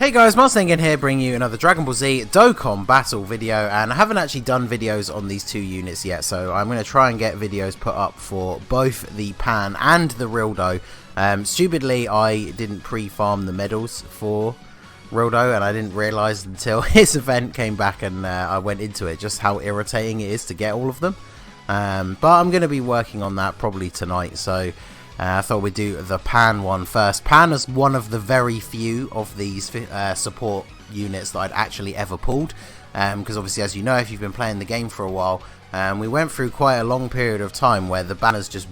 Hey guys, Ningen here, bringing you another Dragon Ball Z Dokkan battle video, and I haven't actually done videos on these two units yet, so I'm going to try and get videos put up for both the Pan and the Rildo. Stupidly, I didn't pre-farm the medals for Rildo, and I didn't realise until his event came back and I went into it, just how irritating it is to get all of them. But I'm going to be working on that probably tonight, so I thought we'd do the Pan one first. Pan is one of the very few of these support units that I'd actually ever pulled, because obviously, as you know, if you've been playing the game for a while, we went through quite a long period of time where the banners just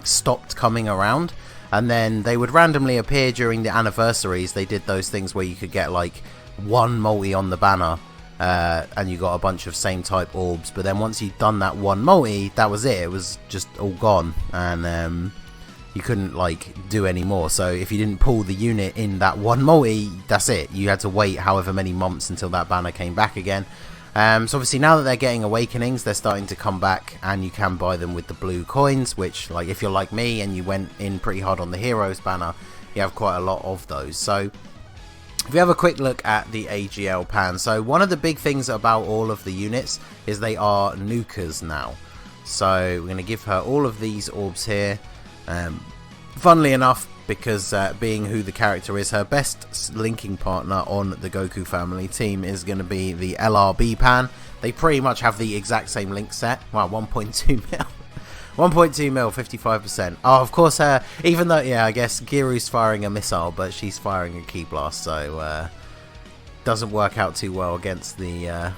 stopped coming around, and then they would randomly appear during the anniversaries. They did those things where you could get like one multi on the banner, and you got a bunch of same type orbs, but then once you'd done that one multi, that was it. It was just all gone, and you couldn't like do any more. So if you didn't pull the unit in that one multi, that's it. You had to wait however many months until that banner came back again. So obviously now that they're getting awakenings, they're starting to come back, and you can buy them with the blue coins, which, like, if you're like me and you went in pretty hard on the heroes banner, you have quite a lot of those. So if you have a quick look at the AGL Pan, so one of the big things about all of the units is they are nukers now. So we're going to give her all of these orbs here. Funnily enough, because being who the character is, her best linking partner on the Goku family team is going to be the LRB Pan. They pretty much have the exact same link set. Wow, 1.2 mil. 1.2 mil, 55%. Oh, of course, even though, yeah, I guess Giru's firing a missile, but she's firing a Ki Blast, so doesn't work out too well against the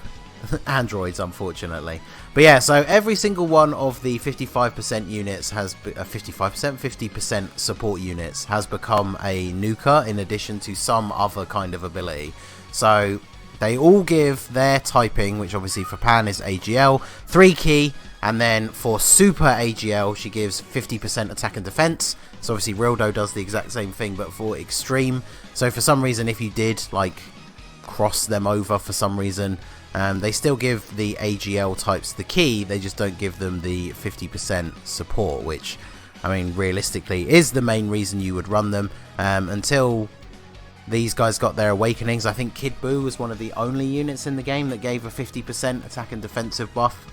androids, unfortunately. But yeah, so every single one of the 55% units has 50% support units has become a nuker, in addition to some other kind of ability. So they all give their typing, which obviously for Pan is AGL, 3 Ki, and then for Super AGL she gives 50% attack and defense. So obviously Rildo does the exact same thing, but for extreme. So for some reason, if you did like cross them over for some reason, they still give the AGL types the Ki, they just don't give them the 50% support, which, I mean, realistically is the main reason you would run them. Until these guys got their awakenings, I think Kid Buu was one of the only units in the game that gave a 50% attack and defensive buff.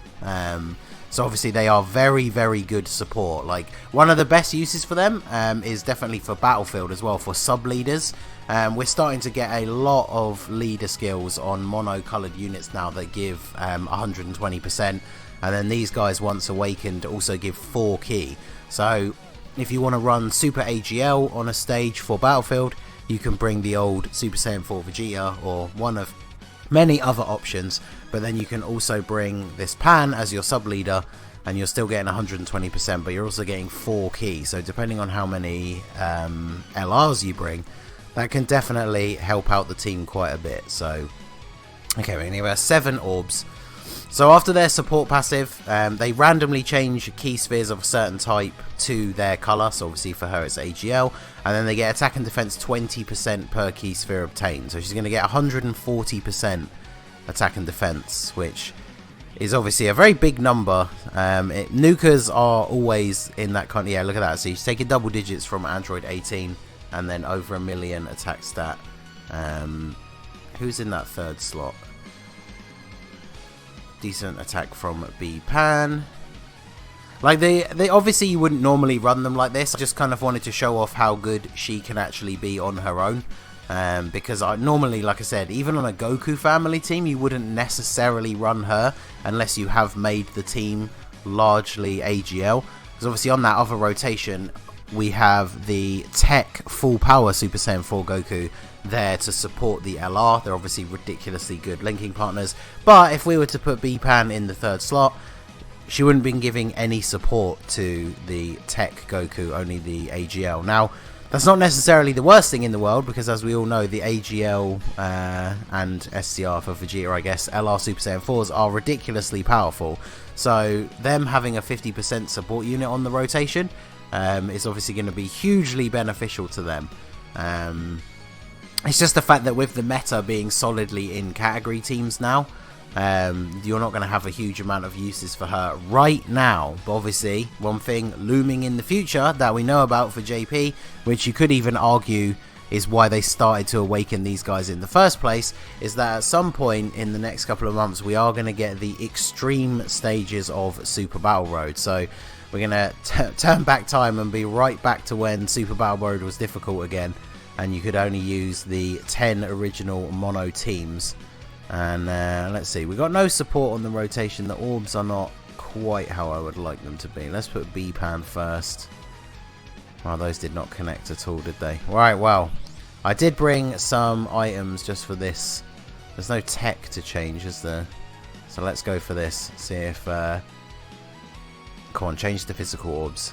So obviously they are very, very good support. Like, one of the best uses for them is definitely for Battlefield as well, for sub-leaders. We're starting to get a lot of leader skills on mono-coloured units now that give 120%. And then these guys, once awakened, also give 4 Ki. So if you want to run Super AGL on a stage for Battlefield, you can bring the old Super Saiyan 4 Vegeta, or one of many other options, but then you can also bring this Pan as your sub leader, and you're still getting 120%, but you're also getting 4 Ki. So depending on how many LRs you bring, that can definitely help out the team quite a bit. So okay, we're going to have 7 orbs. So after their support passive, they randomly change Ki spheres of a certain type to their colour. So obviously for her it's AGL, and then they get attack and defense 20% per Ki sphere obtained. So she's going to get 140% attack and defense, which is obviously a very big number. Nukers are always in that kind of, yeah, look at that. So she's taking double digits from Android 18, and then over 1 million attack stat. Who's in that third slot? Decent attack from B Pan. Like, they obviously you wouldn't normally run them like this. I just kind of wanted to show off how good she can actually be on her own. Because normally, like I said, even on a Goku family team, you wouldn't necessarily run her unless you have made the team largely AGL. Because obviously on that other rotation, we have the Tech Full Power Super Saiyan 4 Goku there to support the LR. They're obviously ridiculously good linking partners, but if we were to put B-Pan in the third slot, she wouldn't have been giving any support to the Tech Goku, only the AGL. Now, that's not necessarily the worst thing in the world, because as we all know, the AGL and SCR for Vegeta, I guess, LR Super Saiyan 4s are ridiculously powerful. So them having a 50% support unit on the rotation is obviously going to be hugely beneficial to them. It's just the fact that with the meta being solidly in category teams now, you're not going to have a huge amount of uses for her right now. But obviously, one thing looming in the future that we know about for JP, which you could even argue is why they started to awaken these guys in the first place, is that at some point in the next couple of months we are going to get the extreme stages of Super Battle Road. So we're going to turn back time and be right back to when Super Battle Road was difficult again, and you could only use the 10 original mono teams. And let's see, we got no support on the rotation. The orbs are not quite how I would like them to be. Let's put B-Pan first. Oh, those did not connect at all, did they? Right, well, I did bring some items just for this. There's no tech to change, is there? So let's go for this. See if... come on, change the physical orbs.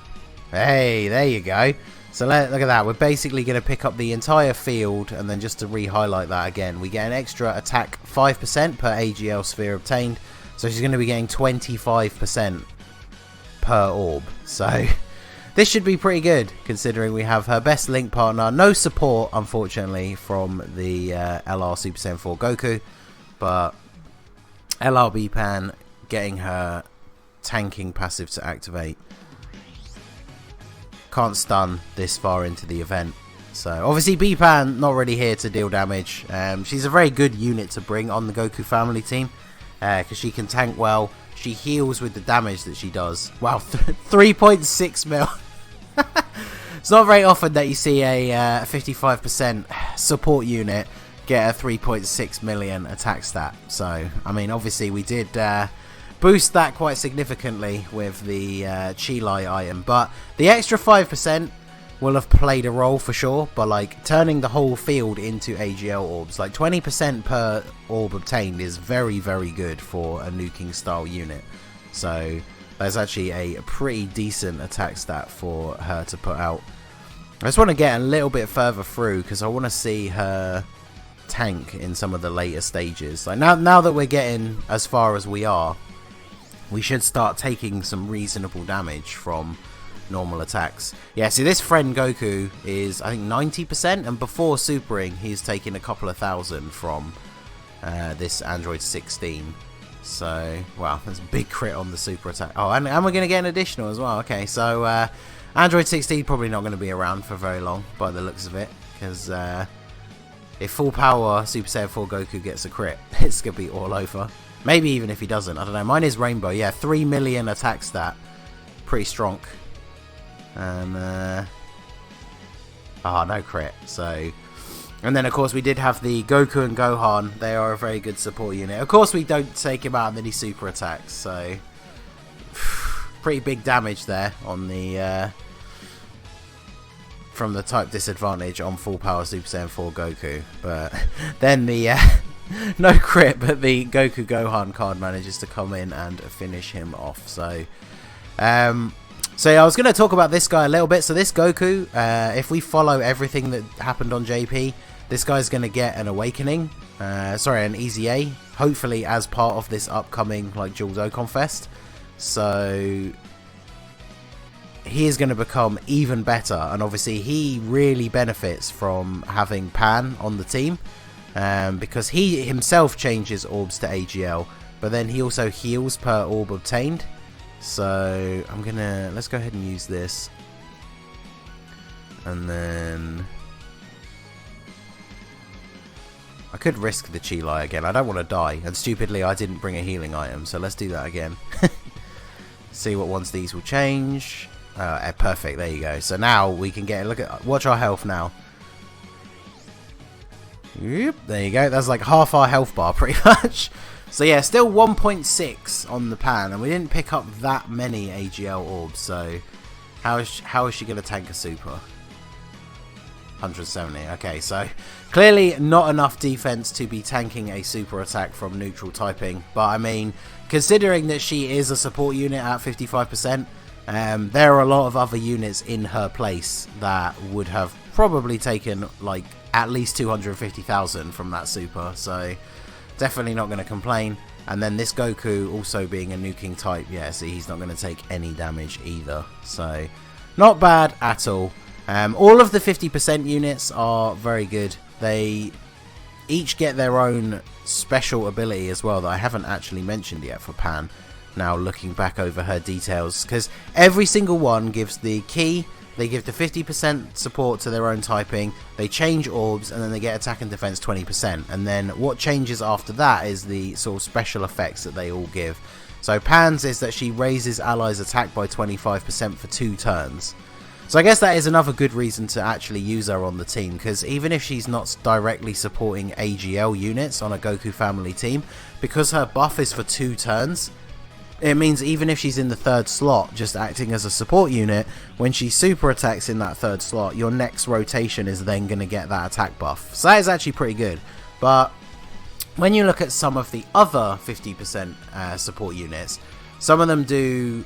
Hey, there you go. So look at that. We're basically going to pick up the entire field, and then just to re-highlight that again, we get an extra attack 5% per AGL sphere obtained. So she's going to be getting 25% per orb. So... this should be pretty good, considering we have her best link partner. No support, unfortunately, from the LR Super Saiyan 4 Goku. But LR B-Pan getting her tanking passive to activate. Can't stun this far into the event. So, obviously, B-Pan not really here to deal damage. She's a very good unit to bring on the Goku family team, because she can tank well. She heals with the damage that she does. Wow, 3.6 mil. It's not very often that you see a 55% support unit get a 3.6 million attack stat. So, I mean, obviously we did boost that quite significantly with the Chi-Lai item. But the extra 5% will have played a role for sure. But, like, turning the whole field into AGL orbs, like 20% per orb obtained is very, very good for a nuking style unit. So... that's actually a pretty decent attack stat for her to put out. I just want to get a little bit further through because I want to see her tank in some of the later stages. Like now that we're getting as far as we are, we should start taking some reasonable damage from normal attacks. Yeah, see, this friend Goku is, I think, 90%, and before supering, he's taken a couple of thousand from this Android 16. So, wow, there's a big crit on the super attack. Oh, and we're going to get an additional as well. Okay, so Android 16 probably not going to be around for very long by the looks of it. Because if full power Super Saiyan 4 Goku gets a crit, it's going to be all over. Maybe even if he doesn't. I don't know. Mine is Rainbow. Yeah, 3 million attack stat. Pretty strong. And, no crit. So... and then, of course, we did have the Goku and Gohan. They are a very good support unit. Of course, we don't take him out of many super attacks, so... pretty big damage there on the... from the type disadvantage on full power Super Saiyan 4 Goku. But then the... no crit, but the Goku Gohan card manages to come in and finish him off. So... so yeah, I was going to talk about this guy a little bit. So this Goku, if we follow everything that happened on JP, this guy's going to get an awakening, an EZA, hopefully as part of this upcoming like Dual Dokkan Fest. So he is going to become even better, and obviously he really benefits from having Pan on the team, because he himself changes orbs to AGL, but then he also heals per orb obtained. So let's go ahead and use this, and then I could risk the Chi-Lai again. I don't want to die, and stupidly I didn't bring a healing item, so let's do that again. See what ones these will change. Perfect, there you go. So now we can watch our health now. Yep, there you go. That's like half our health bar pretty much. So yeah, still 1.6 on the Pan, and we didn't pick up that many AGL orbs, so how is she going to tank a super? 170, okay, so clearly not enough defense to be tanking a super attack from neutral typing, but I mean, considering that she is a support unit at 55%, there are a lot of other units in her place that would have probably taken like at least 250,000 from that super, so definitely not going to complain. And then this Goku also being a nuking type, yeah, see, he's not going to take any damage either, so not bad at all. All of the 50% units are very good. They each get their own special ability as well that I haven't actually mentioned yet for Pan. Now looking back over her details, because every single one gives the key they give the 50% support to their own typing, they change orbs, and then they get attack and defense 20%. And then what changes after that is the sort of special effects that they all give. So Pan's is that she raises allies' attack by 25% for 2 turns. So I guess that is another good reason to actually use her on the team, because even if she's not directly supporting AGL units on a Goku family team, because her buff is for 2 turns, it means even if she's in the 3rd slot, just acting as a support unit, when she super attacks in that 3rd slot, your next rotation is then going to get that attack buff. So that is actually pretty good. But when you look at some of the other 50% support units, some of them do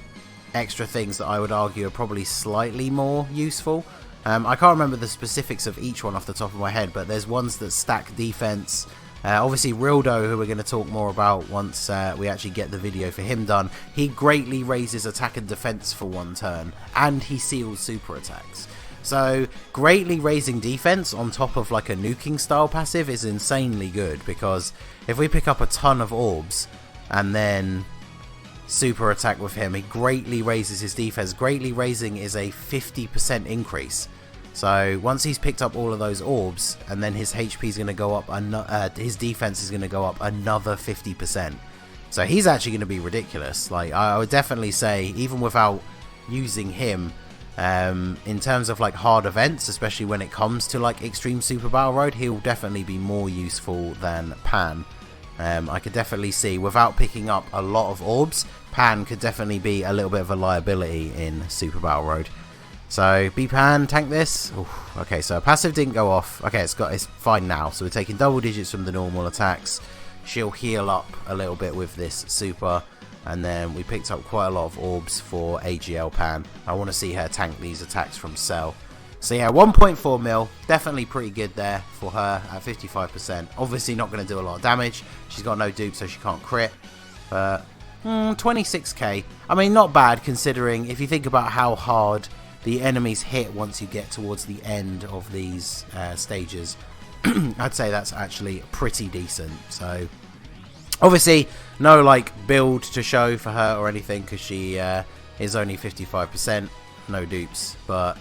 extra things that I would argue are probably slightly more useful. I can't remember the specifics of each one off the top of my head, but there's ones that stack defense. Obviously Rildo, who we're going to talk more about once we actually get the video for him done, he greatly raises attack and defense for 1 turn, and he seals super attacks. So greatly raising defense on top of like a nuking style passive is insanely good, because if we pick up a ton of orbs and then super attack with him, he greatly raises his defense. Greatly raising is a 50% increase. So once he's picked up all of those orbs, and then his HP is going to go up, his defense is going to go up another 50%. So he's actually going to be ridiculous. Like, I would definitely say, even without using him, in terms of like hard events, especially when it comes to like Extreme Super Battle Road, he'll definitely be more useful than Pan. I could definitely see, without picking up a lot of orbs, Pan could definitely be a little bit of a liability in Super Battle Road. So, B-Pan, tank this. Oof, okay, so passive didn't go off. Okay, it's fine now. So we're taking double digits from the normal attacks. She'll heal up a little bit with this super. And then we picked up quite a lot of orbs for AGL Pan. I want to see her tank these attacks from Cell. So yeah, 1.4 mil. Definitely pretty good there for her at 55%. Obviously not going to do a lot of damage. She's got no dupe, so she can't crit. But 26k. I mean, not bad considering if you think about how hard the enemies hit once you get towards the end of these stages. I'd say that's actually pretty decent. So obviously no like build to show for her or anything, because she is only 55%, no dupes, but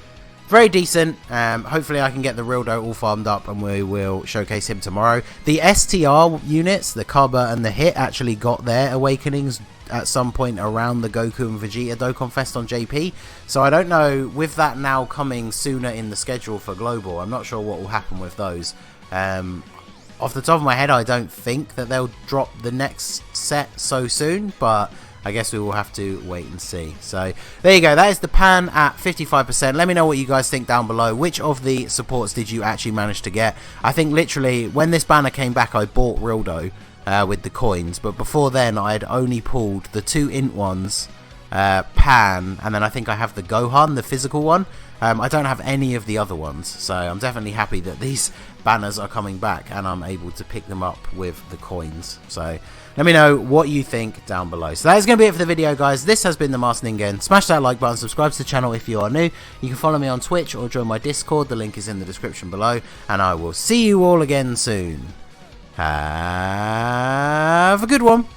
very decent. Hopefully I can get the Rildo all farmed up and we will showcase him tomorrow. The STR units, the Kaba and the Hit, actually got their awakenings at some point around the Goku and Vegeta Dokkan Fest on JP. So I don't know, with that now coming sooner in the schedule for Global, I'm not sure what will happen with those. Off the top of my head, I don't think that they'll drop the next set so soon, but I guess we will have to wait and see. So there you go, that is the Pan at 55%. Let me know what you guys think down below. Which of the supports did you actually manage to get? I think literally when this banner came back, I bought Rildo with the coins, but before then I had only pulled the 2 int ones, Pan, and then I think I have the Gohan, the physical one. I don't have any of the other ones, so I'm definitely happy that these banners are coming back and I'm able to pick them up with the coins. So let me know what you think down below. So that is going to be it for the video, guys. This has been the Master Ningen. Smash that like button, subscribe to the channel if you are new. You can follow me on Twitch or join my Discord. The link is in the description below, and I will see you all again soon. Have a good one.